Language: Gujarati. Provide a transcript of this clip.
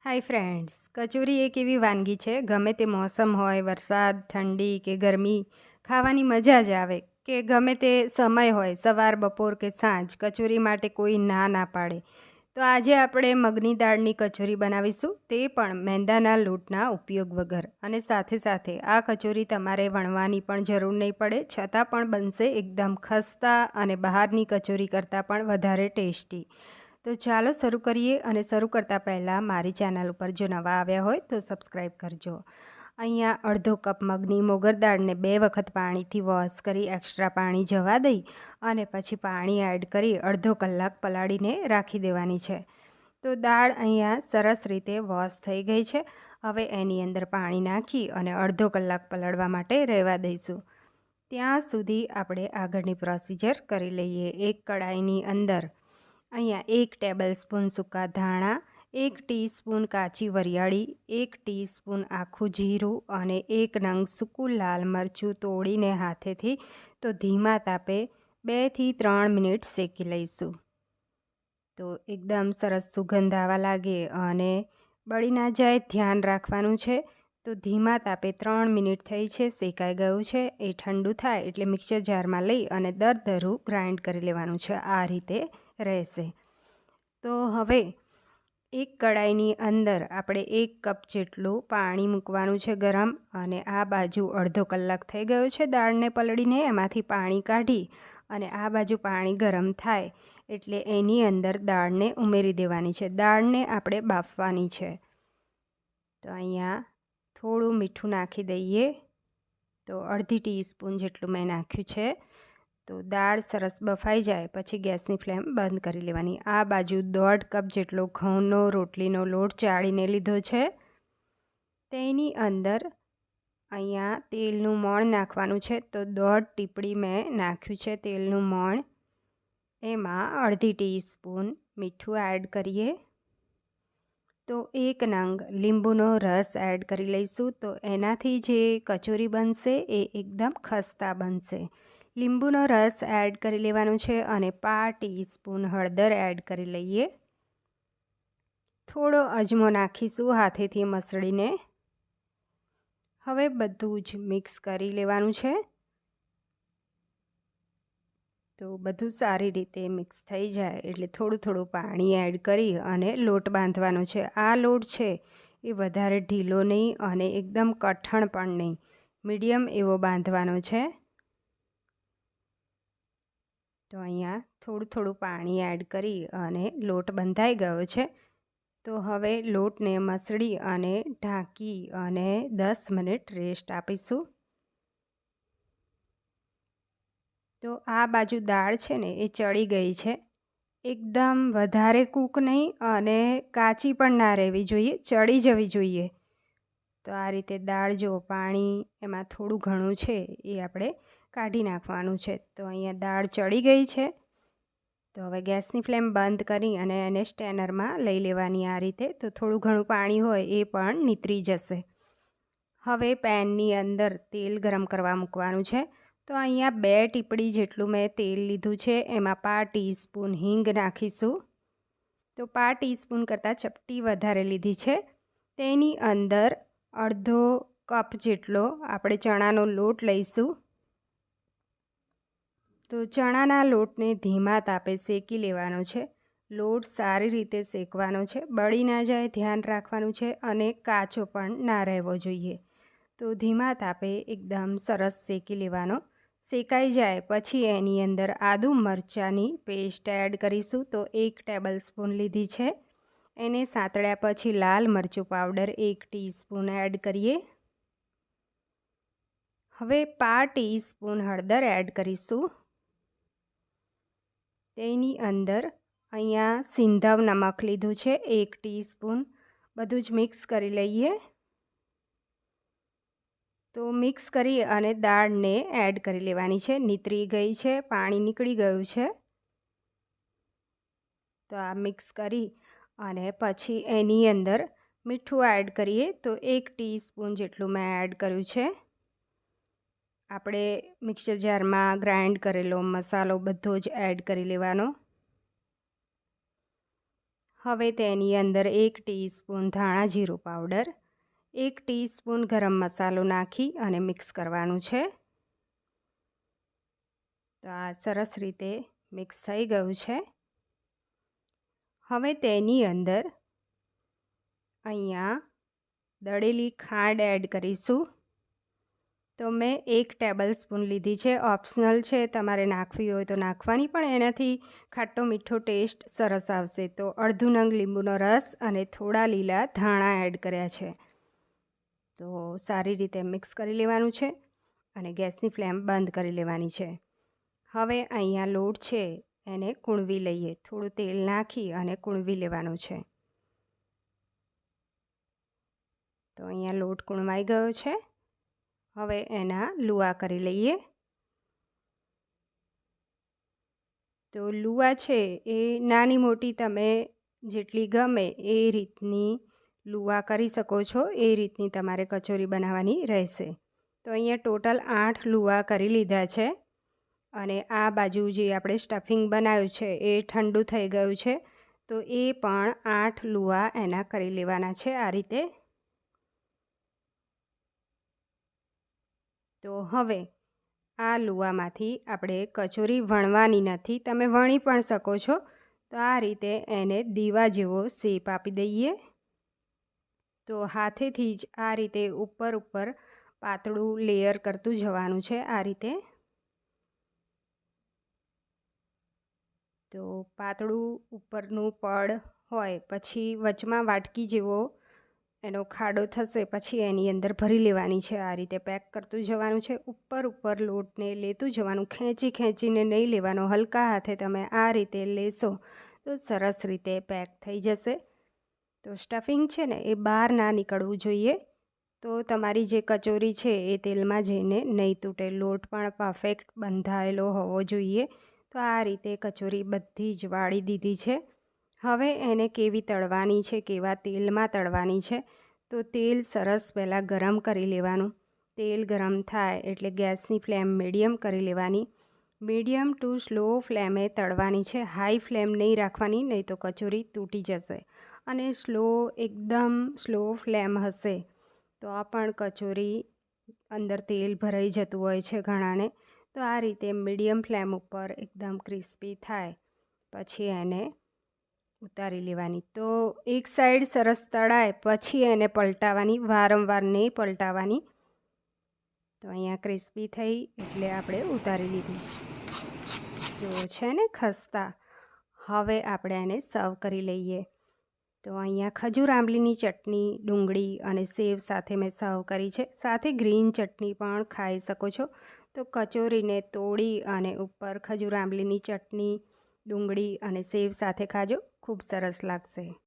હાય ફ્રેન્ડ્સ, કચોરી એક એવી વાનગી છે, ગમે તે મોસમ હોય, વરસાદ, ઠંડી કે ગરમી, ખાવાની મજા જ આવે. કે ગમે તે સમય હોય, સવાર, બપોર કે સાંજ, કચોરી માટે કોઈ ના પાડે. તો આજે આપણે મગની દાળની કચોરી બનાવીશું, તે પણ મેંદાના લોટના ઉપયોગ વગર. અને સાથે સાથે આ કચોરી તમારે વણવાની પણ જરૂર નહીં પડે, છતાં પણ બનશે એકદમ ખસ્તા અને બહારની કચોરી કરતાં પણ વધારે ટેસ્ટી. તો ચાલો શરૂ કરીએ. અને શરૂ કરતાં પહેલાં મારી ચેનલ ઉપર જો નવા આવ્યા હોય તો સબસ્ક્રાઈબ કરજો. અહીંયા અડધો કપ મગની મોગર દાળને 2 વખત પાણીથી વોશ કરી એક્સ્ટ્રા પાણી જવા દઈ અને પછી પાણી એડ કરી અડધો કલાક પલાળીને રાખી દેવાની છે. તો દાળ અહીંયા સરસ રીતે વોશ થઈ ગઈ છે. હવે એની અંદર પાણી નાખી અને અડધો કલાક પલાળવા માટે રહેવા દઈશું. ત્યાં સુધી આપણે આગળની પ્રોસિજર કરી લઈએ. એક કડાઈની અંદર અહીંયા 1 ટેબલસ્પૂન સૂકા ધાણા, 1 ટીસ્પૂન કાચી વરિયાળી, 1 ટીસ્પૂન આખું જીરું અને 1 નંગ સૂકું લાલ મરચું તોડીને હાથેથી તો ધીમા તાપે 2 થી 3 મિનિટ શેકી લઈશું. તો એકદમ સરસ સુગંધ આવવા લાગે અને બળી ના જાય ધ્યાન રાખવાનું છે. તો ધીમા તાપે 3 મિનિટ થઈ છે, શેકાઈ ગયું છે. એ ઠંડુ થાય એટલે મિક્સર જારમાં લઈ અને દરદરું ગ્રાઇન્ડ કરી લેવાનું છે. આ રીતે રહેશે. તો હવે એક કડાઈની અંદર આપણે 1 કપ જેટલું પાણી મૂકવાનું છે ગરમ. અને આ બાજુ અડધો કલાક થઈ ગયો છે દાળને પલળીને, એમાંથી પાણી કાઢી અને આ બાજુ પાણી ગરમ થાય એટલે એની અંદર દાળને ઉમેરી દેવાની છે. દાળને આપણે બાફવાની છે. તો અહીંયા થોડું મીઠું નાખી દઈએ. તો અડધી ટીસ્પૂન જેટલું મેં નાખ્યું છે. તો દાળ સરસ બફાઈ જાય પછી ગેસની ફ્લેમ બંધ કરી લેવાની. આ બાજુ 1.5 કપ જેટલો ઘઉંનો રોટલીનો લોટ ચાળીને લીધો છે. તેની અંદર અહીંયા તેલનું મોણ નાખવાનું છે. તો 1.5 ટીપડી મેં નાખ્યું છે તેલનું મોણ. એમાં અડધી ટીસ્પૂન મીઠું એડ કરીએ. તો 1 નંગ લીંબુનો રસ એડ કરી લઈશું. તો એનાથી જે કચોરી બનશે એ એકદમ ખસ્તા બનશે. લીંબુનો રસ એડ કરી લેવાનો છે અને 1/2 ટીસ્પૂન હળદર એડ કરી લઈએ. થોડો અજમો નાખીશું હાથેથી મસળીને. હવે બધું જ મિક્સ કરી લેવાનું છે. તો બધું સારી રીતે મિક્સ થઈ જાય એટલે થોડું પાણી એડ કરી અને લોટ બાંધવાનો છે. આ લોટ છે એ વધારે ઢીલો નહીં અને એકદમ કઠણ પણ નહીં, મીડિયમ એવો બાંધવાનો છે. તો અહીંયા થોડું પાણી એડ કરી અને લોટ બંધાઈ ગયો છે. તો હવે લોટને મસળી અને ઢાંકી અને 10 મિનિટ રેસ્ટ આપીશું. તો આ બાજુ દાળ છે ને એ ચડી ગઈ છે. એકદમ વધારે કૂક નહીં અને કાચી પણ ના રહેવી જોઈએ, ચડી જવી જોઈએ. તો આ રીતે દાળ જો પાણી એમાં થોડું ઘણું છે એ આપણે કાઢી નાખવાનું છે. તો અહીંયા દાળ ચડી ગઈ છે. તો હવે ગેસની ફ્લેમ બંધ કરી અને એને સ્ટેનરમાં લઈ લેવાની આ રીતે. તો થોડું ઘણું પાણી હોય એ પણ નીતરી જશે. હવે પેનની અંદર તેલ ગરમ કરવા મૂકવાનું છે. તો અહીંયા 2 ટીપડી જેટલું મેં તેલ લીધું છે. એમાં 1/2 ટીસ્પૂન હિંગ નાખીશું. તો 1/2 ટીસ્પૂન કરતાં ચપટી વધારે લીધી છે. તેની અંદર અડધો કપ જેટલો આપણે ચણાનો લોટ લઈશું. તો ચણાના લોટને ધીમા તાપે શેકી લેવાનો છે. લોટ સારી રીતે શેકવાનો છે, બળી ના જાય ધ્યાન રાખવાનું છે અને કાચો પણ ના રહેવો જોઈએ. તો ધીમા તાપે એકદમ સરસ શેકી લેવાનો. શેકાઈ જાય પછી એની અંદર આદુ મરચાંની પેસ્ટ એડ કરીશું. તો 1 ટેબલસ્પૂન લીધી છે. એને સાંતળ્યા પછી લાલ મરચું પાવડર 1 ટીસ્પૂન એડ કરીએ. હવે 1/2 ટીસ્પૂન હળદર એડ કરીશું. તેની અંદર અહીંયા સિંધવ નમક લીધું છે 1 ટીસ્પૂન. બધું જ મિક્સ કરી લઈએ. તો મિક્સ કરી અને દાળને એડ કરી લેવાની છે. નીતરી ગઈ છે, પાણી નીકળી ગયું છે. તો આ મિક્સ કરી અને પછી એની અંદર મીઠું એડ કરીએ. તો 1 ટીસ્પૂન જેટલું મેં એડ કર્યું છે. આપણે મિક્સર જારમાં ગ્રાઇન્ડ કરેલો મસાલો બધો જ એડ કરી લેવાનો. હવે તેની અંદર 1 ટીસ્પૂન ધાણા જીરું પાવડર, 1 ટીસ્પૂન ગરમ મસાલો નાખી અને મિક્સ કરવાનું છે. તો આ સરસ રીતે મિક્સ થઈ ગયું છે. હવે તેની અંદર અહીંયા દળેલી ખાંડ એડ કરીશું. તો મેં 1 ટેબલ સ્પૂન લીધી છે. ઓપ્શનલ છે, તમારે નાખવી હોય તો નાખવાની, પણ એનાથી ખાટો મીઠો ટેસ્ટ સરસ આવશે. તો અડધું નંગ લીંબુનો રસ અને થોડા લીલા ધાણા એડ કર્યા છે. તો સારી રીતે મિક્સ કરી લેવાનું છે અને ગેસની ફ્લેમ બંધ કરી લેવાની છે. હવે અહીંયા લોટ છે એને કૂણવી લઈએ. થોડું તેલ નાખી અને કૂણવી લેવાનું છે. તો અહીંયા લોટ કૂણવાઈ ગયો છે. હવે એના લુઆ કરી લઈએ. તો લુઆ છે એ નાની મોટી તમે જેટલી ગમે એ રીતની લુઆ કરી શકો છો. એ રીતની તમારે કચોરી બનાવવાની રહેશે. તો અહીંયા ટોટલ 8 લુઆ કરી લીધા છે. અને આ બાજુ જે આપણે સ્ટફિંગ બનાવ્યું છે એ ઠંડુ થઈ ગયું છે. તો એ પણ 8 લુઆ એના કરી લેવાના છે આ રીતે. તો હવે આ લુઆમાંથી આપણે કચોરી વણવાની નથી, તમે વણી પણ શકો છો. તો આ રીતે એને દીવા જેવો શેપ આપી દઈએ. તો હાથેથી જ આ રીતે ઉપર પાતળું લેયર કરતું જવાનું છે આ રીતે. તો પાતળું ઉપરનું પડ હોય પછી વચમાં વાટકી જેવો એનો ખાડો થશે, પછી એની અંદર ભરી લેવાની છે. આ રીતે પેક કરતું જવાનું છે. ઉપર લોટને લેતું જવાનું, ખેંચીને નહીં લેવાનો. હલકા હાથે તમે આ રીતે લેશો તો સરસ રીતે પેક થઈ જશે. તો સ્ટફિંગ છે ને એ બહાર ના નીકળવું જોઈએ. તો તમારી જે કચોરી છે એ તેલમાં જઈને નહીં તૂટે. લોટ પણ પરફેક્ટ બંધાયેલો હોવો જોઈએ. તો આ રીતે કચોરી બધી જ વાળી દીધી છે. હવે એને કેવી તળવાની છે, કેવા તેલમાં તળવાની છે, તો તેલ સરસ પહેલાં ગરમ કરી લેવાનું. તેલ ગરમ થાય એટલે ગેસની ફ્લેમ મીડિયમ કરી લેવાની. મીડિયમ ટુ સ્લો ફ્લેમે તળવાની છે. હાઈ ફ્લેમ નહીં રાખવાની, નહીં તો કચોરી તૂટી જશે. અને એકદમ સ્લો ફ્લેમ હશે તો આ પણ કચોરી અંદર તેલ ભરાઈ જતું હોય છે ઘણાને. તો આ રીતે મીડિયમ ફ્લેમ ઉપર એકદમ ક્રિસ્પી થાય પછી એને ઉતારી લેવાની. તો એક સાઈડ સરસ તળાય પછી એને પલટાવવાની, વારંવાર નહીં પલટાવવાની. તો અહીંયા ક્રિસ્પી થઈ એટલે આપણે ઉતારી લીધી. જો છે ને ખસ્તા. હવે આપણે એને સર્વ કરી લઈએ. તો અહીંયા ખજૂર આંબલીની ચટણી, ડુંગળી અને સેવ સાથે મેં સર્વ કરી છે. સાથે ગ્રીન ચટણી પણ ખાઈ શકો છો. તો કચોરીને તોડી અને ઉપર ખજૂર આંબલીની ચટણી, ડુંગળી અને સેવ સાથે ખાજો, ખૂબ સરસ લાગશે.